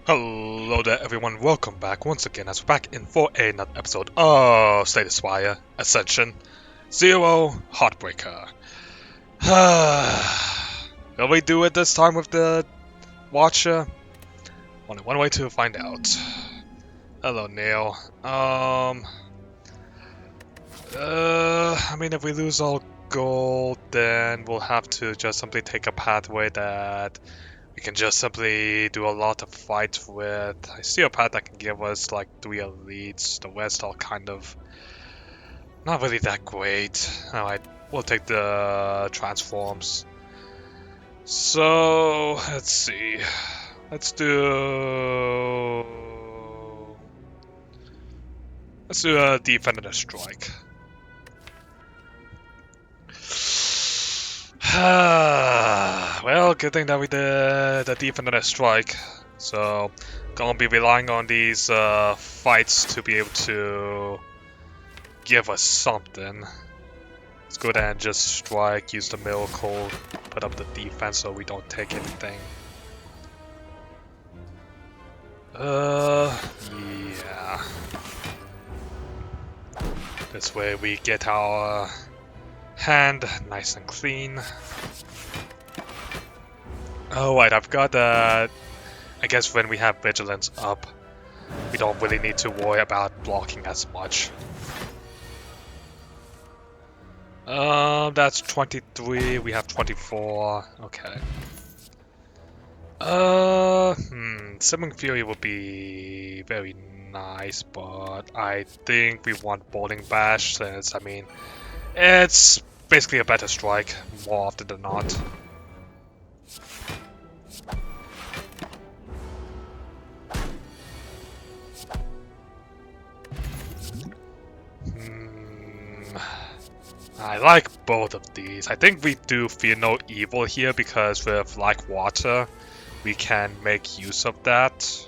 Hello there everyone, welcome back once again as we're back in for another episode of Spire Ascension Zero Heartbreaker. Will we do it this time with the Watcher? Only one way to find out. Hello Neil. I mean if we lose all gold then we'll have to just simply take a pathway that we can just simply do a lot of fights with. I see a path that can give us like 3 elites. The rest are kind of not really that great. Alright, we'll take the transforms. So, let's see. Let's do a defend and a strike. Well, good thing that we did the defend and a strike. So, gonna be relying on these fights to be able to give us something. Let's go there and just strike, use the miracle, put up the defense so we don't take anything. Yeah. This way we get our hand nice and clean. Oh right, I've got I guess when we have vigilance up, we don't really need to worry about blocking as much. That's 23, we have 24, okay. Summoning Fury would be very nice, but I think we want Bowling Bash since, I mean, it's basically a better strike more often than not. I like both of these. I think we do fear no evil here because with like water, we can make use of that.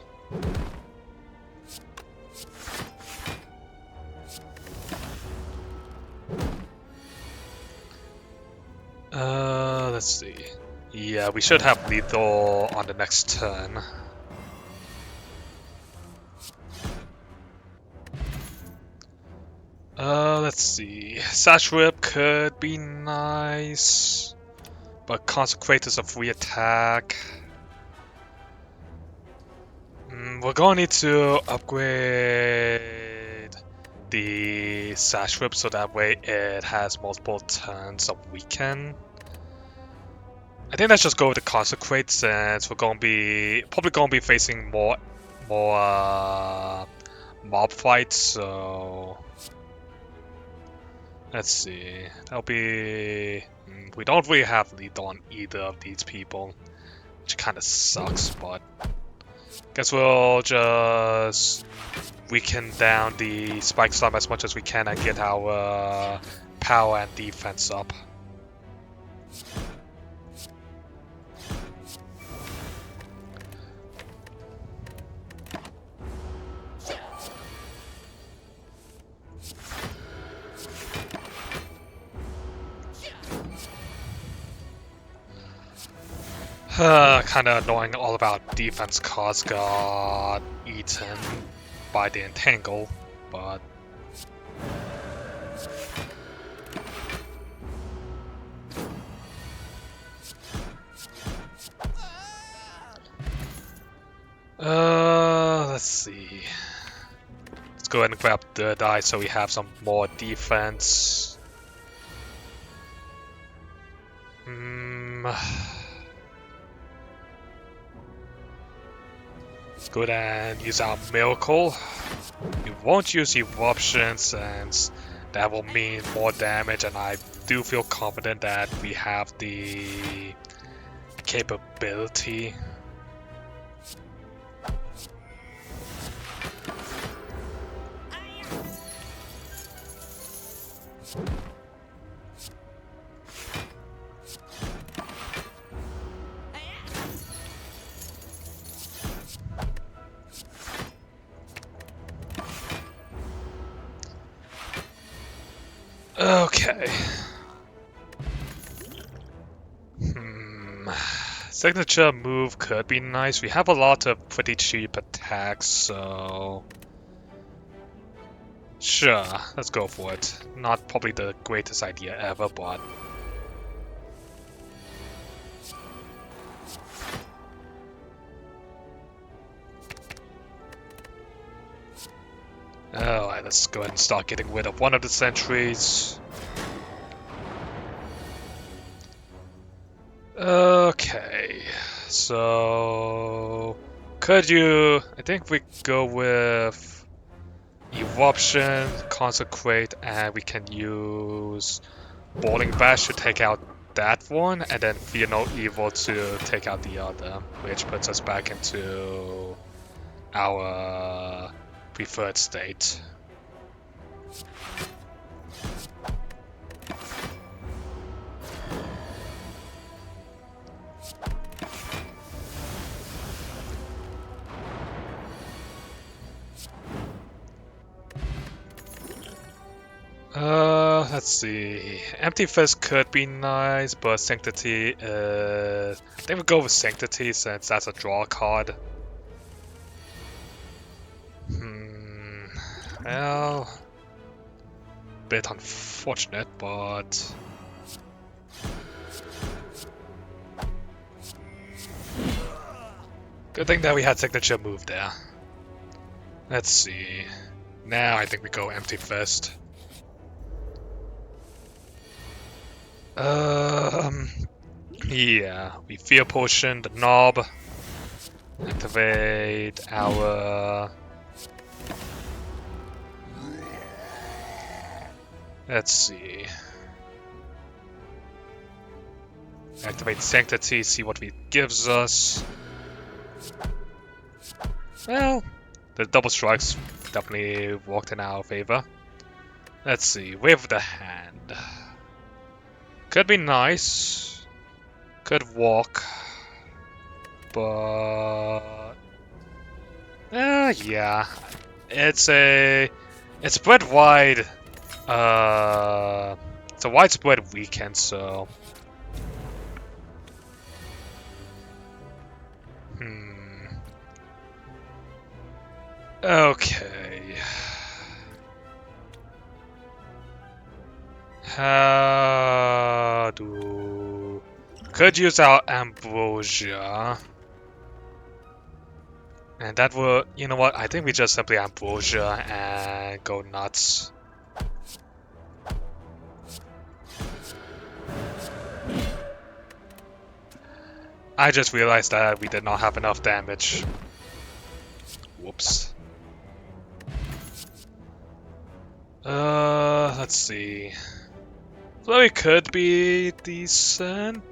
Let's see. Yeah, we should have lethal on the next turn. Let's see. Sash Whip could be nice, but Consecrate is a free attack. We're gonna need to upgrade the Sash Whip so that way it has multiple turns of weaken. I think let's just go with the Consecrate since we're probably gonna be facing more mob fights, so let's see. That'll be we don't really have lead on either of these people, which kinda sucks, but guess we'll just weaken down the Spike Slam as much as we can and get our power and defense up. Kinda annoying all about defense cards got eaten by the Entangle, but let's see. Let's go ahead and grab the die so we have some more defense. Let's go ahead and use our Miracle. We won't use Eruption since that will mean more damage, and I do feel confident that we have the capability. Okay. Signature move could be nice. We have a lot of pretty cheap attacks, so... Sure, let's go for it. Not probably the greatest idea ever, but... Alright, let's go ahead and start getting rid of one of the sentries. Okay, so... Could you... I think we go with... Eruption, Consecrate, and we can use Boiling Bash to take out that one, and then Fear No Evil to take out the other, which puts us back into our preferred state. Let's see. Empty Fist could be nice, but Sanctity, I think we'll go with Sanctity since that's a draw card. Well, bit unfortunate, but good thing that we had signature move there. Let's see. Now I think we go Empty Fist. Yeah, we Fear Potion, the knob, activate our... Let's see. Activate Sanctity, see what it gives us. Well, the double strikes definitely worked in our favor. Let's see, Wave of the Hand. Could be nice. Could walk. But... yeah. It's spread wide. It's a widespread weekend, so... Okay. How do... Could use our Ambrosia. And that will... You know what? I think we just simply Ambrosia and go nuts. I just realized that we did not have enough damage. Whoops. Let's see. Flurry could be decent.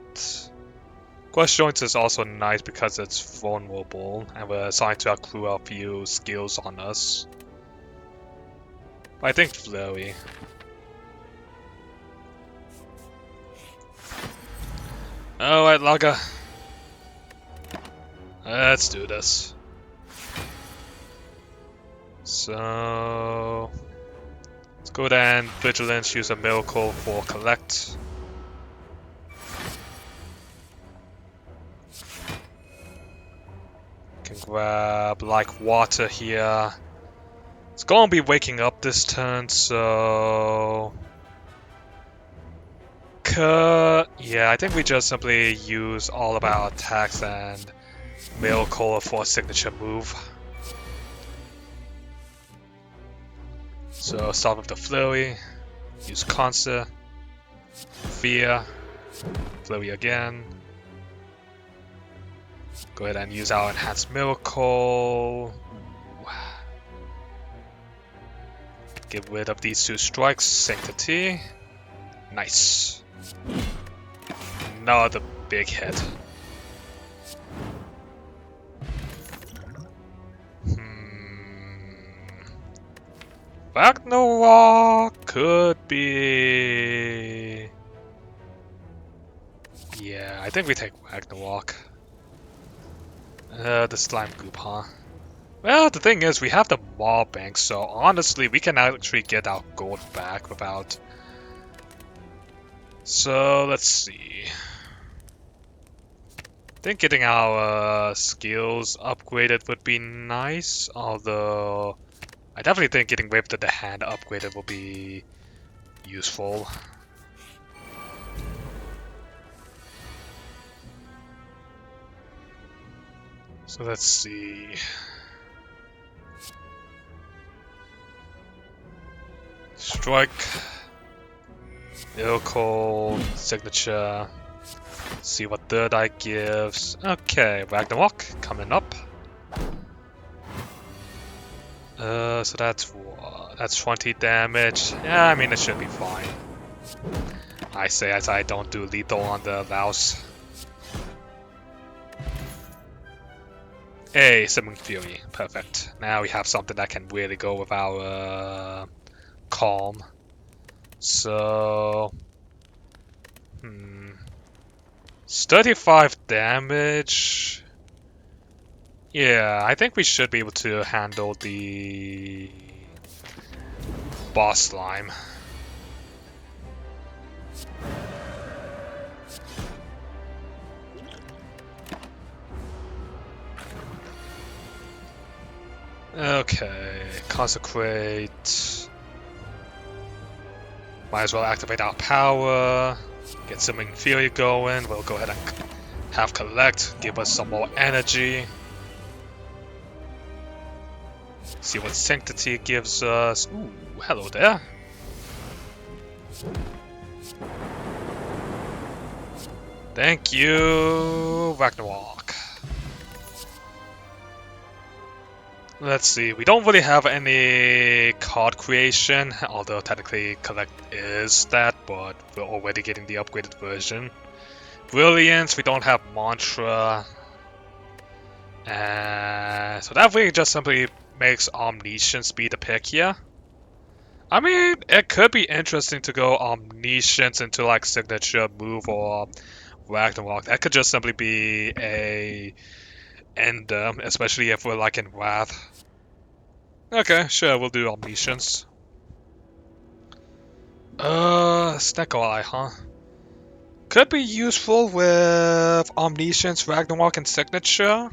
Quest Joints is also nice because it's vulnerable, and we're assigned to accrue a few skills on us. But I think Flurry. Alright, Laga. Let's do this. So... let's go then, Vigilance, use a Miracle for Collect. Can grab like water here. It's gonna be waking up this turn, so... yeah, I think we just simply use all of our attacks and Miracle for a signature move. So start with the Flurry, use Concert, Fear, Flurry again. Go ahead and use our Enhanced Miracle. Get rid of these two strikes, Sanctity. Nice. Another big hit. Ragnarok could be... yeah, I think we take Ragnarok. The slime goop, huh? Well, the thing is, we have the Maw Bank, so honestly, we can actually get our gold back without... So, let's see. think getting our skills upgraded would be nice, although I definitely think getting Wave to the Hand upgraded will be useful. So let's see. Strike. Ill Cold. Signature. See what Third Eye gives. Okay, Ragnarok coming up. So that's what? That's 20 damage. Yeah, I mean it should be fine. I say as I don't do lethal on the Laos. Hey, Summoning Fury. Perfect. Now we have something that can really go with our Calm. So... It's 35 damage. Yeah, I think we should be able to handle the boss slime. Okay, consecrate. Might as well activate our power. Get Summoning Fury going. We'll go ahead and have Collect. Give us some more energy. See what Sanctity gives us. Ooh, hello there. Thank you, Ragnarok. Let's see, we don't really have any card creation, although technically Collect is that, but we're already getting the upgraded version. Brilliance, we don't have Mantra. So that really just simply makes Omniscience be the pick here. I mean, it could be interesting to go Omniscience into like Signature move or Ragnarok. That could just simply be a end, especially if we're like in Wrath. Okay, sure, we'll do Omniscience. Snecko Eye, huh? Could be useful with Omniscience, Ragnarok, and Signature.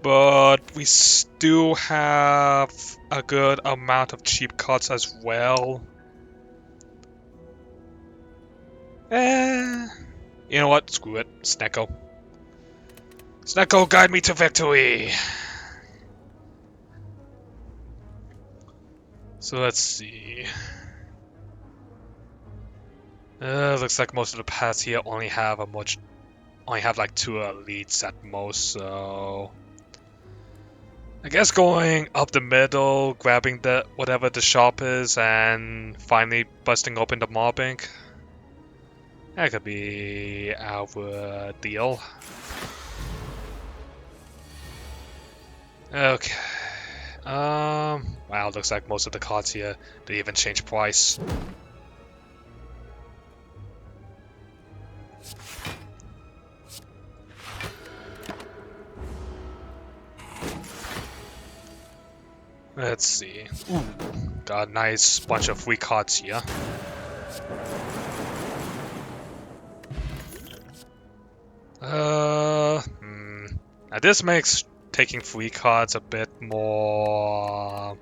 But we still have a good amount of cheap cards as well. You know what? Screw it. Snecko. Snecko, guide me to victory! So let's see. Looks like most of the paths here only have like 2 elites at most, so I guess going up the middle, grabbing whatever the shop is, and finally busting open the mobbing. That could be our deal. Okay. Wow, looks like most of the cards here didn't even change price. Let's see. Ooh, got a nice bunch of free cards here. Now this makes taking free cards a bit more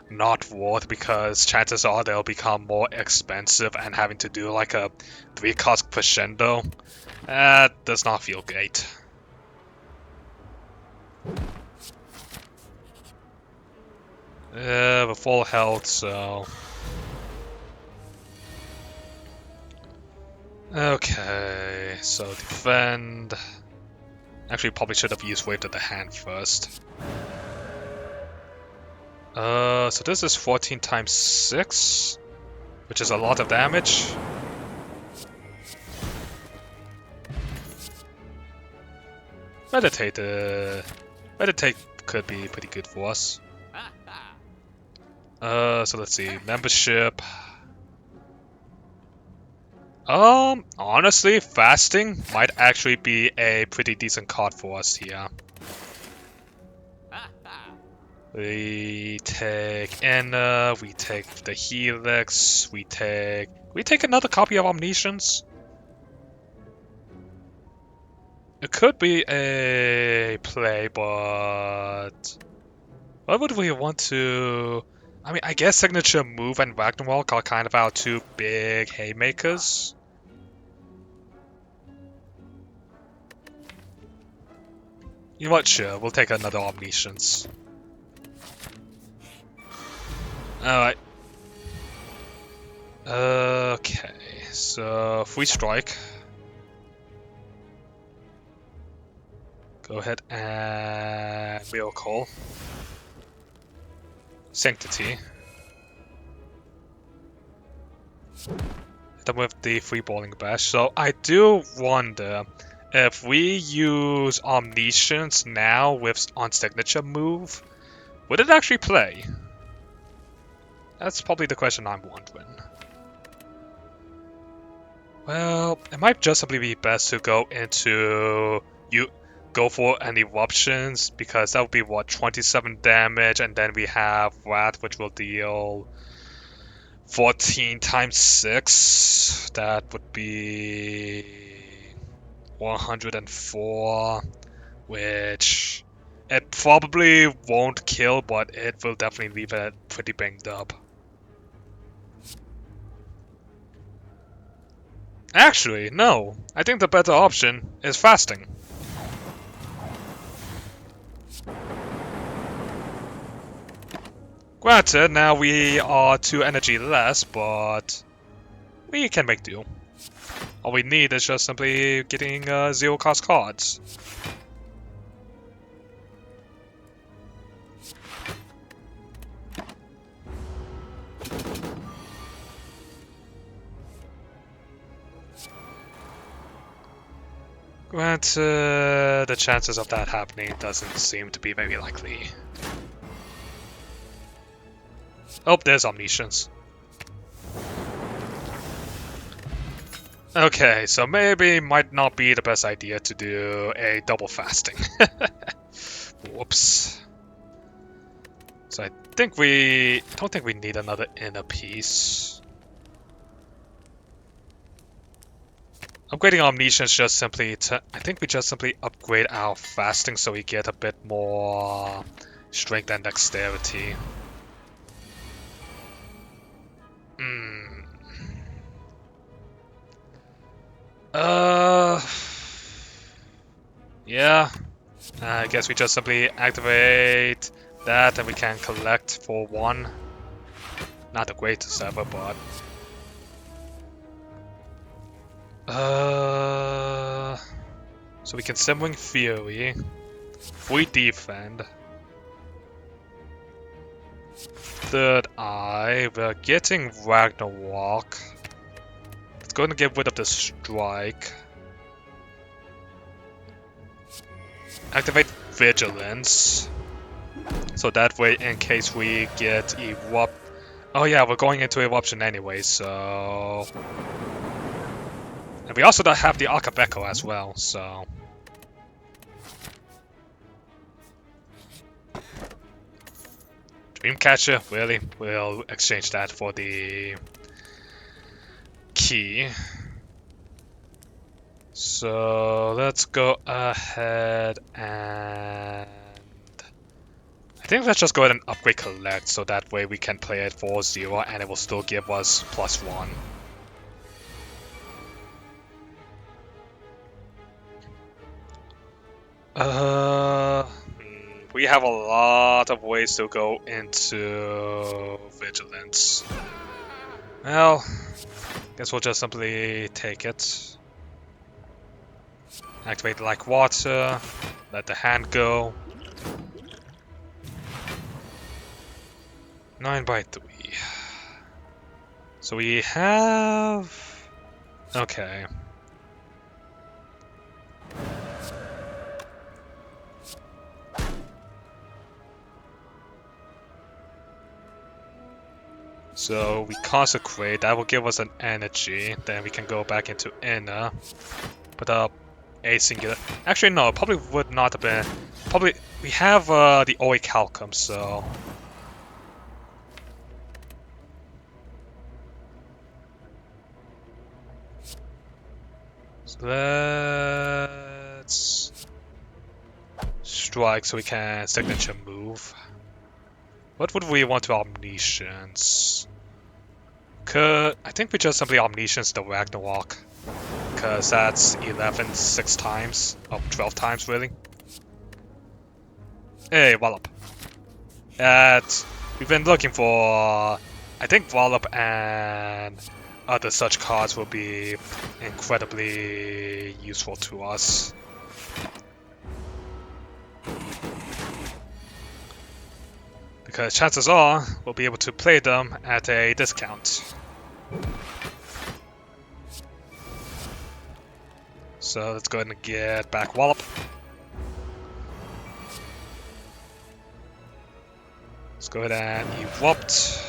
not worth, because chances are they'll become more expensive and having to do like a 3-cost crescendo. That does not feel great. We're full health, so... Okay, so defend... Actually, probably should have used Wave to the Hand first. So this is 14 times 6, which is a lot of damage. Meditate could be pretty good for us. So let's see, membership. Honestly, fasting might actually be a pretty decent card for us here. We take Enna, we take the Helix, we take another copy of Omniscience. could be a play, but what would we want to? I mean, I guess Signature Move and Ragnarok are kind of our two big haymakers. You know what? Sure, we'll take another Omniscience. Alright. Okay, so Free Strike. Go ahead and Miracle. Sanctity. Hit them with the Free Balling Bash. So I do wonder if we use Omniscience now on Signature Move, would it actually play? That's probably the question I'm wondering. Well, it might just simply be best to go for an Eruptions, because that would be what, 27 damage, and then we have Wrath, which will deal 14 times 6. That would be 104, which it probably won't kill, but it will definitely leave it pretty banged up. Actually, no. I think the better option is fasting. Granted, now we are 2 energy less, but we can make do. All we need is just simply getting 0 cost cards. Granted, the chances of that happening doesn't seem to be very likely. Oh, there's Omniscience. Okay, so maybe might not be the best idea to do a double fasting. Whoops. So I don't think we need another inner piece. Upgrading Omniscience just simply I think we just simply upgrade our fasting so we get a bit more strength and dexterity. Yeah. I guess we just simply activate that and we can collect for 1. Not the greatest ever, but... So we can Simmering Fury. We defend. Third Eye. We're getting Ragnarok. It's going to get rid of the Strike. Activate Vigilance. So that way, in case we get Erupt... Oh yeah, we're going into Eruption anyway, so... And we also have the Akabeko as well, so... Dreamcatcher, really? We'll exchange that for the... key. So let's go ahead and... I think let's just go ahead and upgrade Collect, so that way we can play it for 0 and it will still give us +1. We have a lot of ways to go into Vigilance. Well, guess we'll just simply take it. Activate Like Water, let the hand go. 9/3. So we have... Okay. So we consecrate, that will give us an energy, then we can go back into inner, put up a singular. Actually no, it probably would not have been, probably, we have the Orichalcum, so. So let's Strike so we can signature move. What would we want to Omniscience? I think we just simply Omniscience the Ragnarok. Because that's 11, 6 times. Oh, 12 times, really. Hey, Wallop. We've been looking for... I think Wallop and other such cards will be incredibly useful to us. Because chances are, we'll be able to play them at a discount. So let's go ahead and get back Wallop. Let's go ahead and erupt.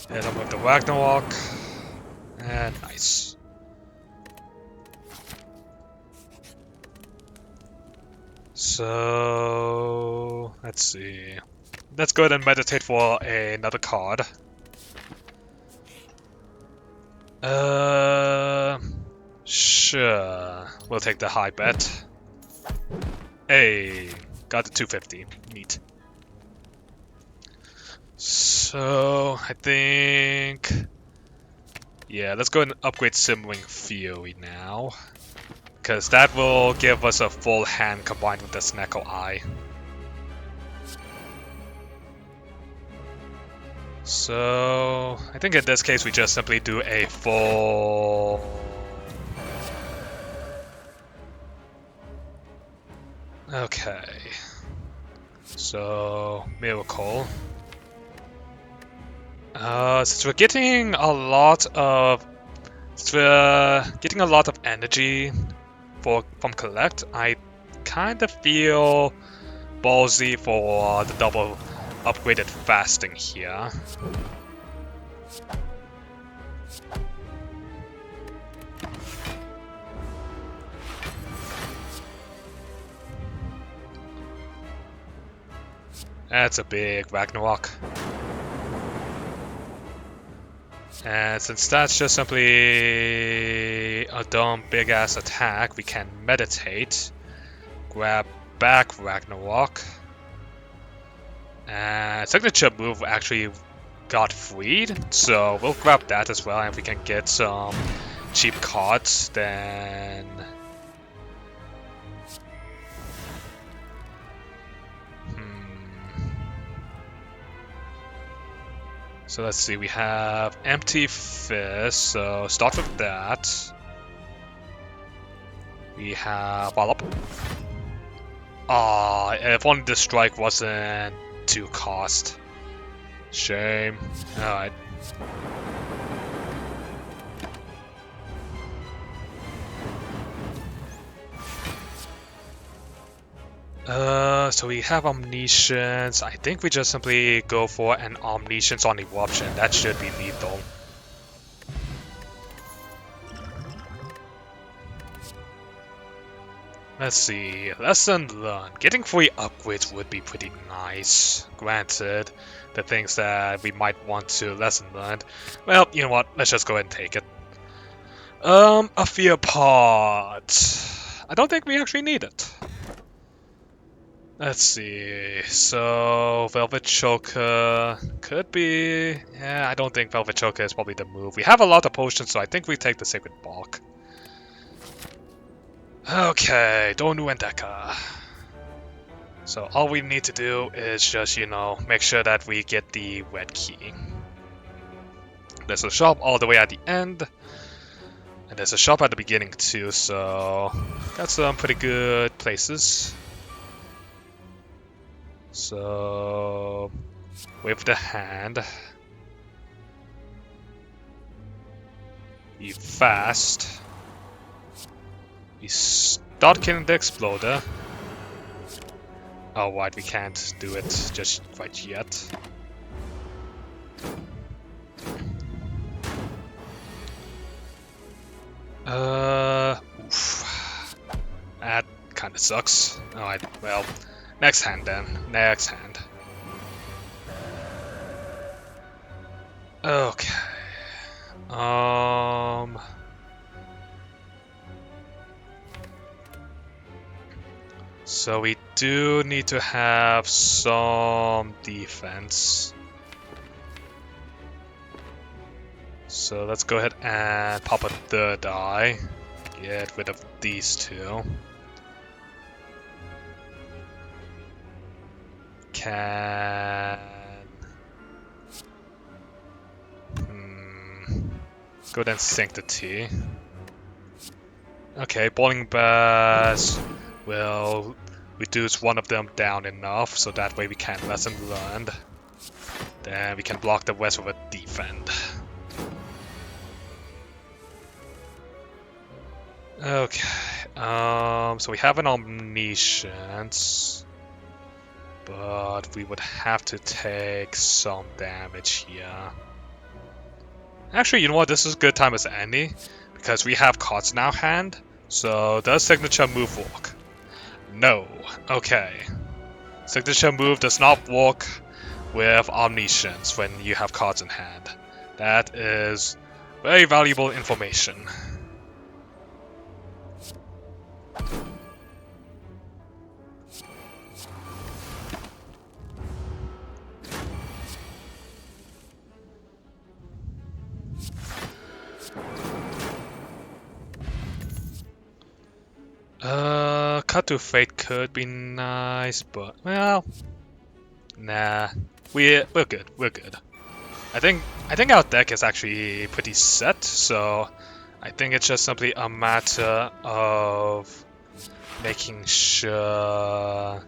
Hit him with the Ragnarok. And nice. So let's see. Let's go ahead and meditate for another card. Sure. We'll take the high bet. Hey, got the 250. Neat. So, I think... Yeah, let's go ahead and upgrade Simmering Fury now. Because that will give us a full hand combined with the Snecko Eye. So, I think in this case we just simply do a full... Okay. So, Miracle. Since we're getting a lot of... Since we're getting a lot of energy from Collect, I kind of feel ballsy for the double upgraded fasting here. That's a big Ragnarok. And since that's just simply a dumb big ass attack, we can meditate, grab back Ragnarok, and signature move actually got freed, so we'll grab that as well, and if we can get some cheap cards, then... So let's see, we have Empty Fist, so start with that. We have Wallop. If only the strike wasn't 2 cost. Shame. Alright. So we have Omniscience. I think we just simply go for an Omniscience on Eruption. That should be lethal. Let's see. Lesson learned. Getting free upgrades would be pretty nice. Granted, the things that we might want to lesson learned. Well, you know what? Let's just go ahead and take it. A fear part. I don't think we actually need it. Let's see, so Velvet Choker could be... Yeah, I don't think Velvet Choker is probably the move. We have a lot of potions, so I think we take the Sacred Bark. Okay, Donu and Deka. So all we need to do is just, you know, make sure that we get the red key. There's a shop all the way at the end. And there's a shop at the beginning too, so... Got some pretty good places. So, with the hand, we fast, we start killing the exploder. Oh, right, we can't do it just quite yet. Oof. That kind of sucks. Alright, well. Next hand then. Next hand. Okay. So we do need to have some defense. So let's go ahead and pop a third eye. Get rid of these two. Can... Go ahead and sink the tea. Okay, Boiling Bass will reduce one of them down enough, so that way we can lesson learned. Then we can block the rest with a defend. Okay, so we have an Omniscience, but we would have to take some damage here. Actually, you know what? This is a good time as any, because we have cards in our hand. So does signature move work? No. Okay. Signature move does not work with Omniscience when you have cards in hand. That is very valuable information. Cut to Fate could be nice, but well, nah, we're good. We're good. I think our deck is actually pretty set, so I think it's just simply a matter of making sure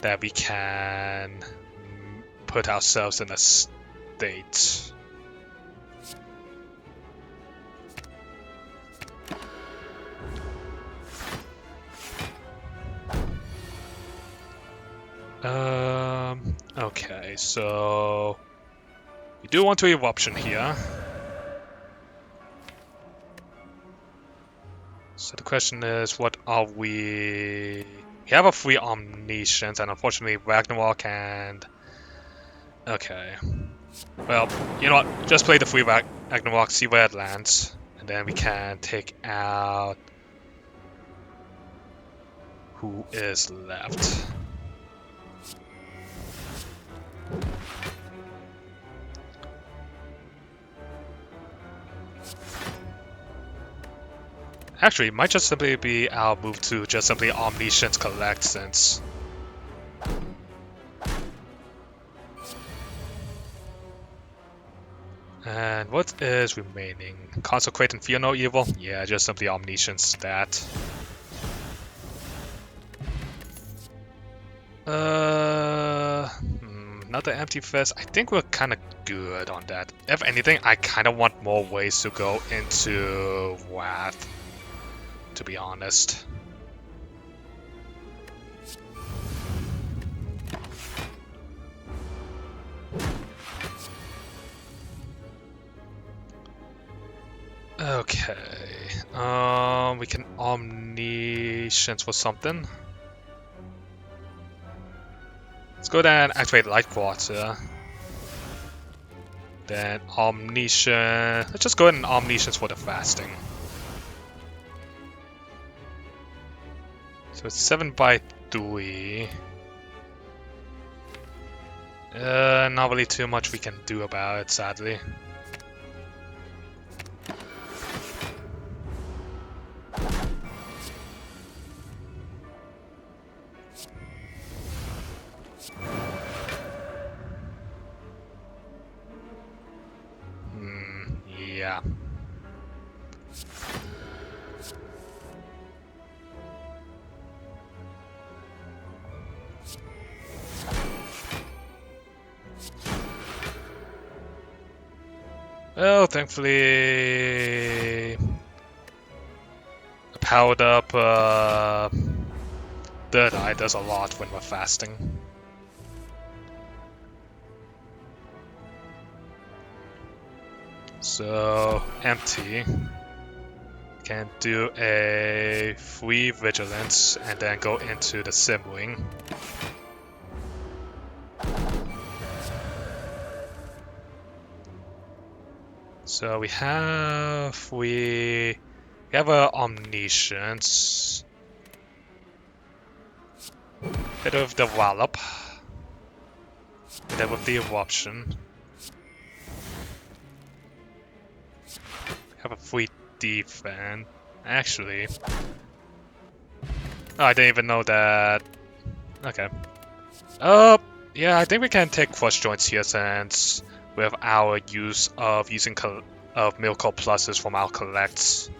that we can put ourselves in a state. Okay, so we do want to Eruption here. So the question is, what are we... We have a free Omniscience, and unfortunately Ragnarok and... Okay. Well, you know what? Just play the free Ragnarok, see where it lands, and then we can take out... who is left. Actually, it might just simply be our move to just simply Omniscience collect, since... And what is remaining? Consecrate and Fear No Evil? Yeah, just simply Omniscience that. Another Empty Fist. I think we're kind of good on that. If anything, I kind of want more ways to go into Wrath, to be honest. Okay. We can Omniscience for something. Let's go ahead and activate Light Quarter. Then Omniscience. Let's just go ahead and Omniscience for the fasting. So it's 7 by 3. Not really too much we can do about it, sadly. Yeah. Well, thankfully, a powered up third eye does a lot when we're fasting. So, empty. Can do a free vigilance and then go into the sim wing. So we have a Omniscience. Hit with the wallop. Hit it with the eruption. Have a free defense. Actually. Oh, I didn't even know that. Okay. Yeah, I think we can take crush joints here since we have our use of using miracle pluses from our collects.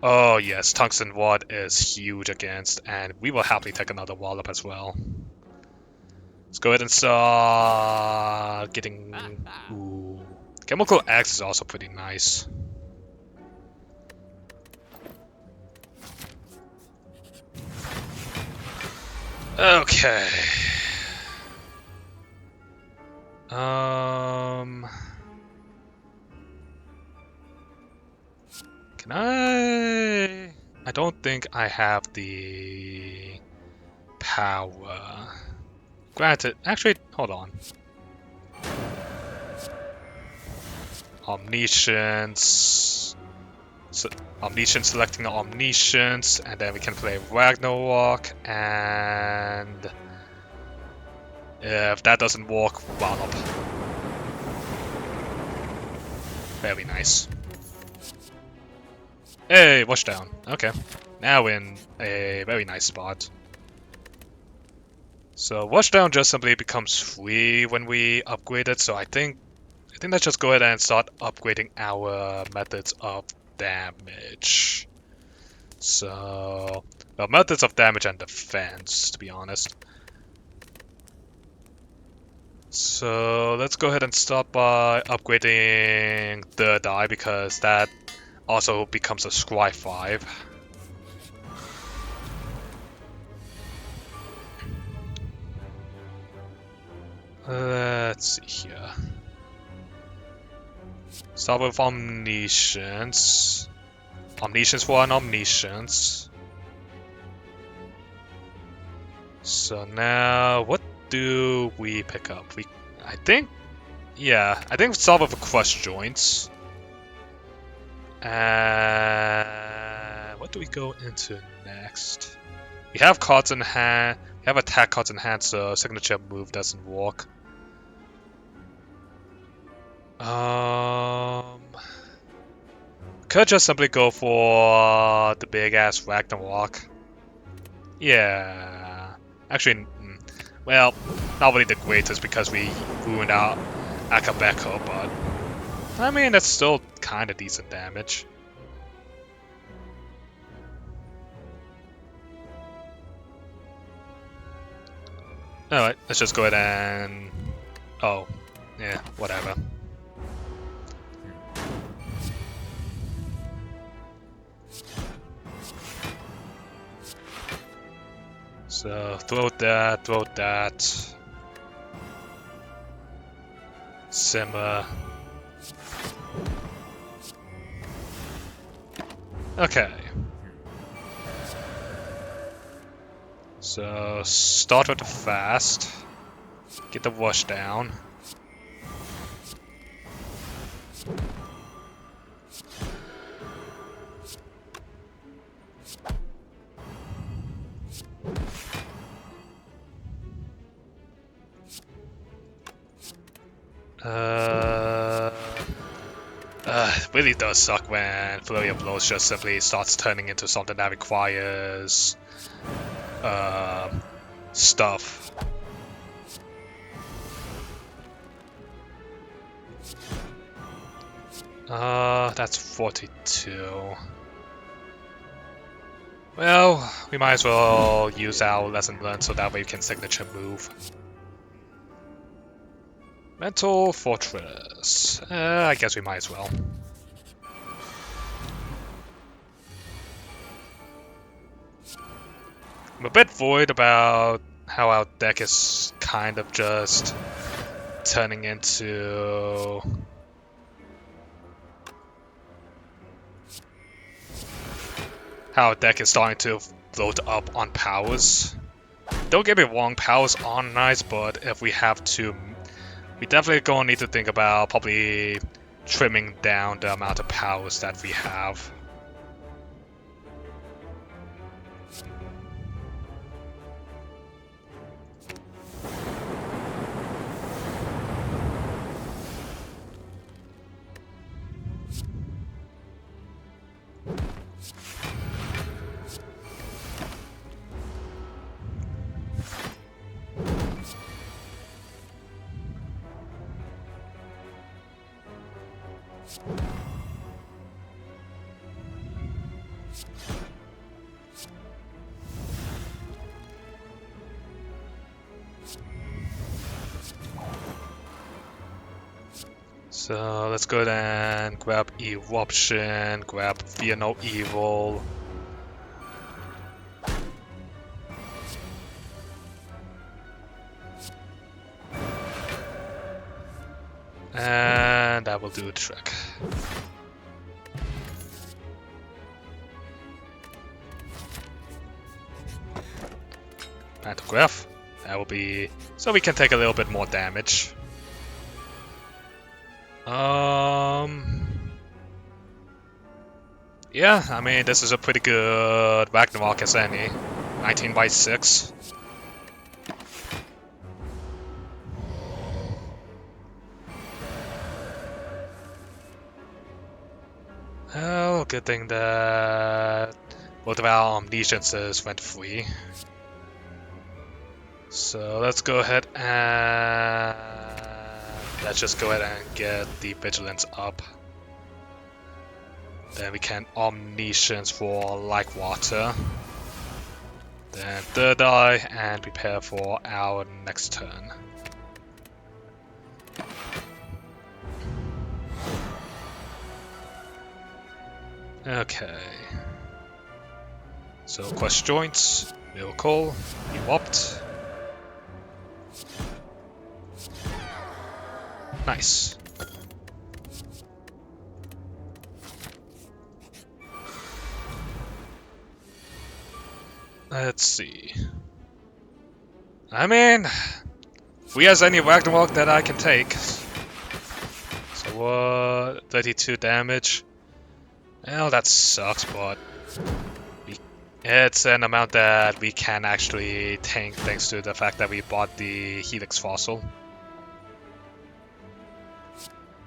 Oh yes, tungsten rod is huge against, and we will happily take another wallop as well. Let's go ahead and start getting. Ooh, chemical X is also pretty nice. Okay. Can I don't think I have the power. Granted, actually, hold on. Omniscience. Omniscience selecting the Omniscience, and then we can play Ragnarok, and if that doesn't work, Wallop. Very nice. Hey, wash down. Okay. Now we're in a very nice spot. So wash down just simply becomes free when we upgrade it, so I think let's just go ahead and start upgrading our methods of damage. So, well, methods of damage and defense, to be honest. So let's go ahead and start by upgrading Third Eye, because that also becomes a Scry 5. Let's see here. Start with Omniscience. Omniscience for an Omniscience. So now, what do we pick up? I think start with the crush joints. And what do we go into next? We have cards in hand. We have attack cards in hand, so signature move doesn't work. Could just simply go for the big ass Ragnarok. Yeah. Actually, well, not really the greatest because we ruined out Akabeko, but I mean, that's still kind of decent damage. Alright, let's just go ahead and... Oh, yeah, whatever. So, throw that. Simmer. Okay. So, start with the fast. Get the wash down. It really does suck when Flurry of Blows just simply starts turning into something that requires stuff. That's 42. Well, we might as well use our lesson learned so that way we can signature move. Mental Fortress. I guess we might as well. I'm a bit worried about how our deck is kind of just turning into... how our deck is starting to float up on powers. Don't get me wrong, powers are nice, but if we have to... we definitely gonna need to think about probably trimming down the amount of powers that we have. So let's go and grab Eruption, grab Fear No Evil. And that will do the trick. Pantograph. That will be... so we can take a little bit more damage. Yeah, I mean, this is a pretty good Ragnarok as any. 19 by 6. Oh, good thing that both of our omnisciences went free. So let's go ahead and let's just go ahead and get the vigilance up. Then we can omniscience for like water. Then third eye and prepare for our next turn. Okay. So quest joints, miracle, erupt. Nice. Let's see. I mean, if he has any Ragnarok that I can take. So what? 32 damage. Well, that sucks, but it's an amount that we can actually tank thanks to the fact that we bought the Helix Fossil.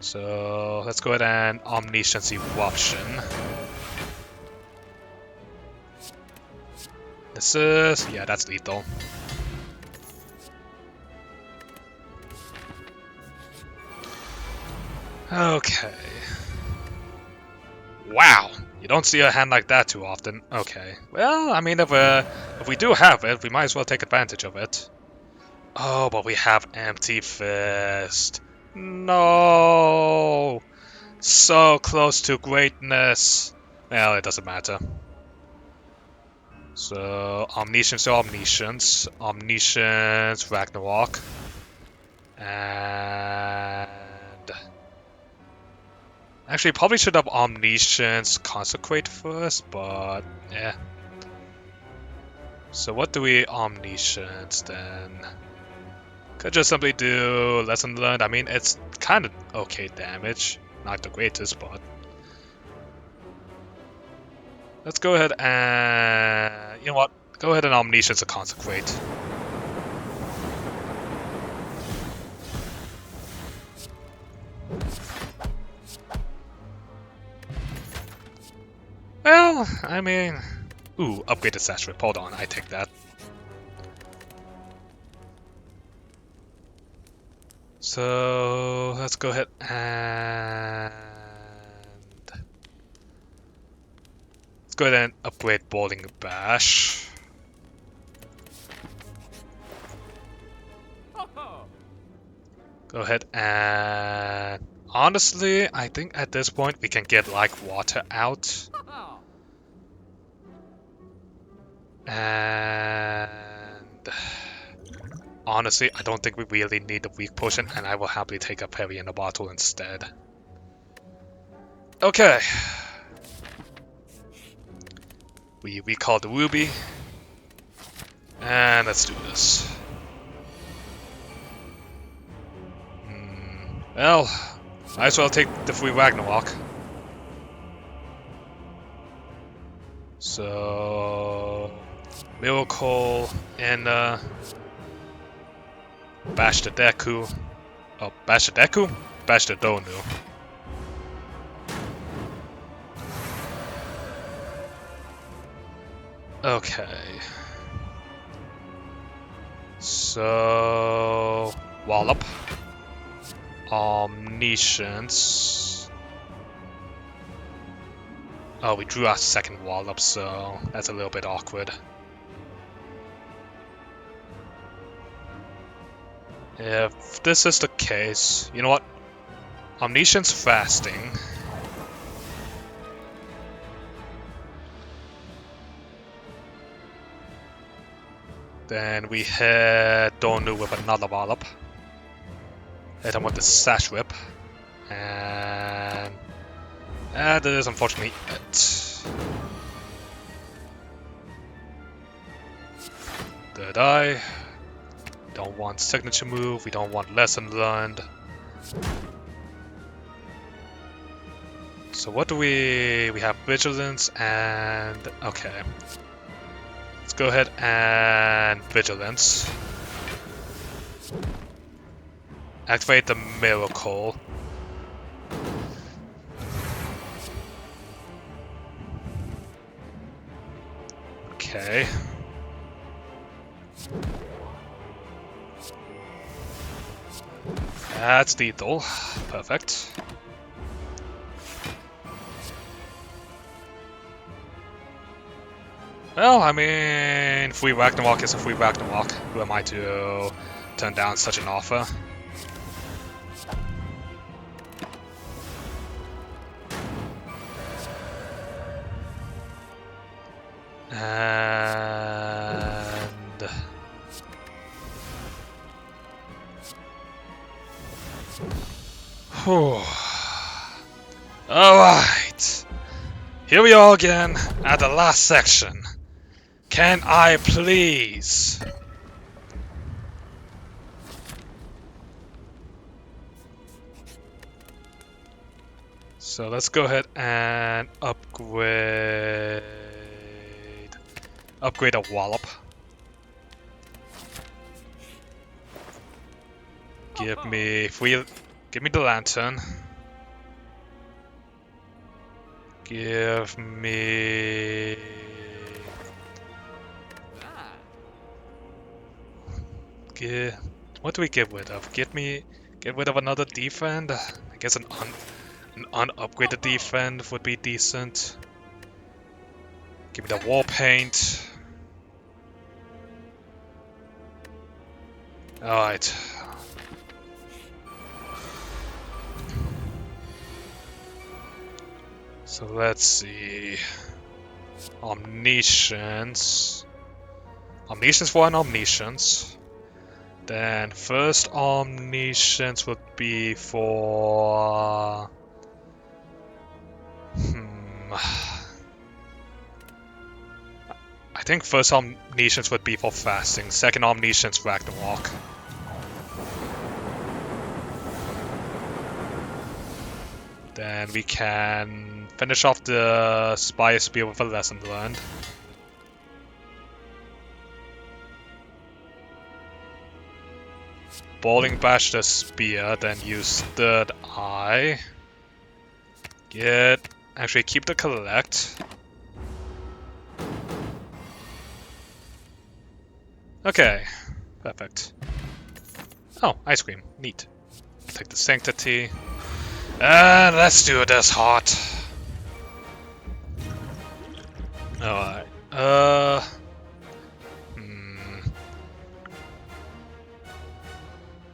So let's go ahead and Omniscience Eruption. This is... yeah, that's lethal. Okay. Wow! You don't see a hand like that too often. Okay. Well, I mean, if we do have it, we might as well take advantage of it. Oh, but we have Empty Fist. No! So close to greatness. Well, it doesn't matter. So, Omniscience to Omniscience. Omniscience, Ragnarok. And... actually, probably should have Omniscience Consecrate first, but yeah. So what do we Omniscience then? Could just simply do Lesson Learned. I mean, it's kind of okay damage. Not the greatest, but... let's go ahead and... you know what? Go ahead and Omniscience a Consecrate. Well, I mean... ooh, upgraded Saturate. Hold on, I take that. So, let's go ahead and... let's go ahead and upgrade Boiling Bash. Go ahead and... honestly, I think at this point we can get like water out. And... honestly, I don't think we really need a weak potion, and I will happily take a Perry in a bottle instead. Okay. We recall the ruby. And let's do this. Well, might as well take the free Ragnarok. So... Miracle and Bash the Deku. Oh, Bash the Deku? Bash the Donu. Okay. So... Wallop. Omniscience. Oh, we drew our second Wallop, so that's a little bit awkward. If this is the case, you know what? Omniscience Fasting. Then we hit Donu with another Wallop. Hit him with the Sash Whip. And that is unfortunately it. Did I? Don't want signature move, we don't want lesson learned. So what do we have vigilance and okay. Let's go ahead and vigilance. Activate the miracle. Okay. That's lethal. Perfect. Well, I mean, free Ragnarok is a free Ragnarok. Who am I to turn down such an offer? And whew. Alright. Here we are again at the last section. Can I please? So let's go ahead and upgrade a Wallop. Give me the lantern. Give me what do we get rid of? Get rid of another defend? I guess an unupgraded defend would be decent. Give me the war paint. Alright. So let's see. Omniscience. Omniscience for an Omniscience. Then first Omniscience would be for... I think first Omniscience would be for fasting. Second Omniscience Ragnarok. Then we can finish off the Spire Spear with a lesson learned. Bowling Bash the Spear, then use Third Eye. Actually keep the Collect. Okay, perfect. Oh, ice cream, neat. Take the Sanctity. And let's do this hot. Alright.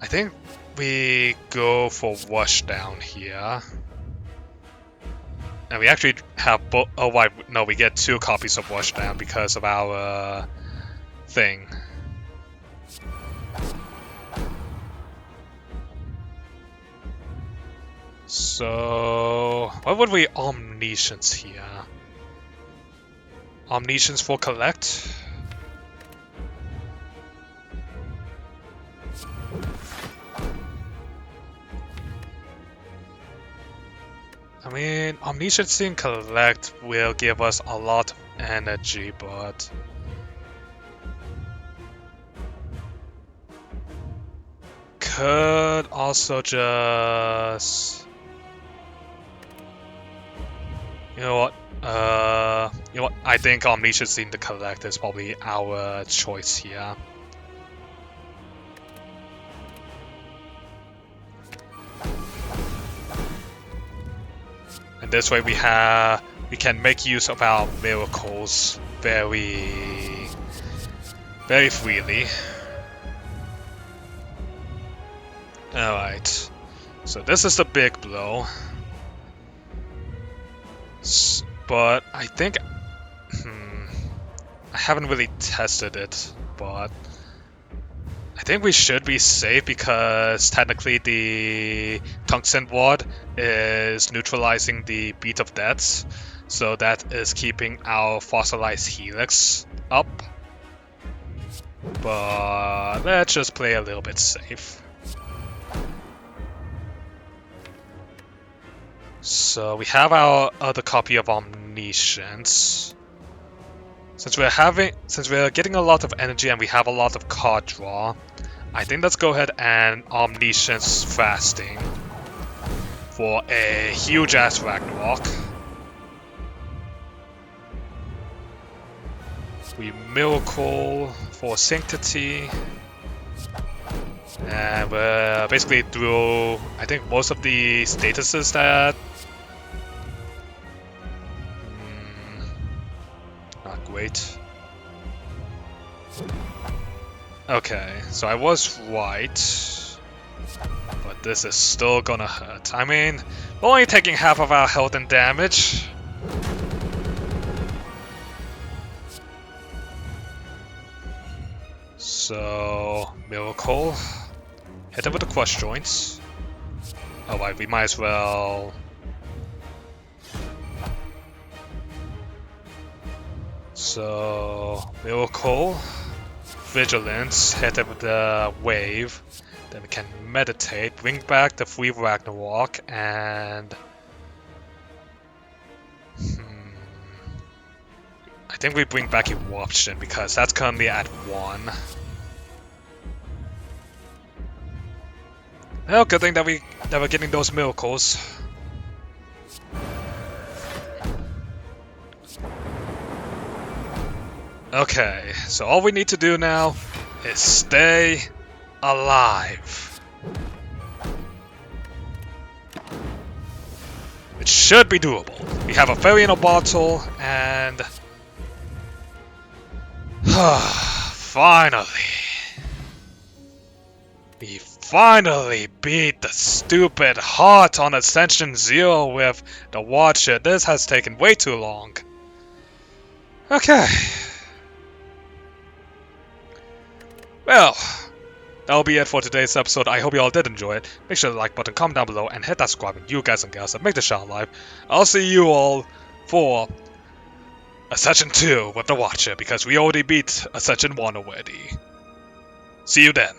I think we go for Wash Down here. And we actually have oh wait, no, we get 2 copies of Wash Down because of our thing. So what would we Omniscience here? Omniscience for Collect? I mean, Omniscience and Collect will give us a lot of energy, but... could also just... You know what? I think Omniscience in the Collect is probably our choice here. And this way we can make use of our miracles very freely. Alright. So this is the big blow. But I think... I haven't really tested it, but... I think we should be safe because technically the tungsten ward is neutralizing the beat of deaths, so that is keeping our fossilized helix up. But let's just play a little bit safe. So we have our other copy of Omniscience. Since we're getting a lot of energy and we have a lot of card draw, I think let's go ahead and Omniscience Fasting for a huge ass Ragnarok. We Miracle for Sanctity. And we're basically through, I think, most of the statuses that... not great. Okay, so I was right. But this is still gonna hurt. I mean, we're only taking half of our health and damage. So, Miracle. Hit it with the crush joints. Alright, we might as well... So, Miracle. Vigilance. Hit it with the wave. Then we can meditate. Bring back the free Ragnarok and... I think we bring back Eruption because that's currently at 1. Well, good thing that we're getting those miracles. Okay, so all we need to do now is stay alive. It should be doable. We have a fairy in a bottle and... finally! We finally beat the stupid heart on Ascension 0 with the Watcher. This has taken way too long. Okay. Well, that'll be it for today's episode. I hope you all did enjoy it. Make sure to like button, comment down below, and hit that subscribe button, you guys and gals that make the channel live. I'll see you all for Ascension 2 with the Watcher, because we already beat Ascension 1 already. See you then.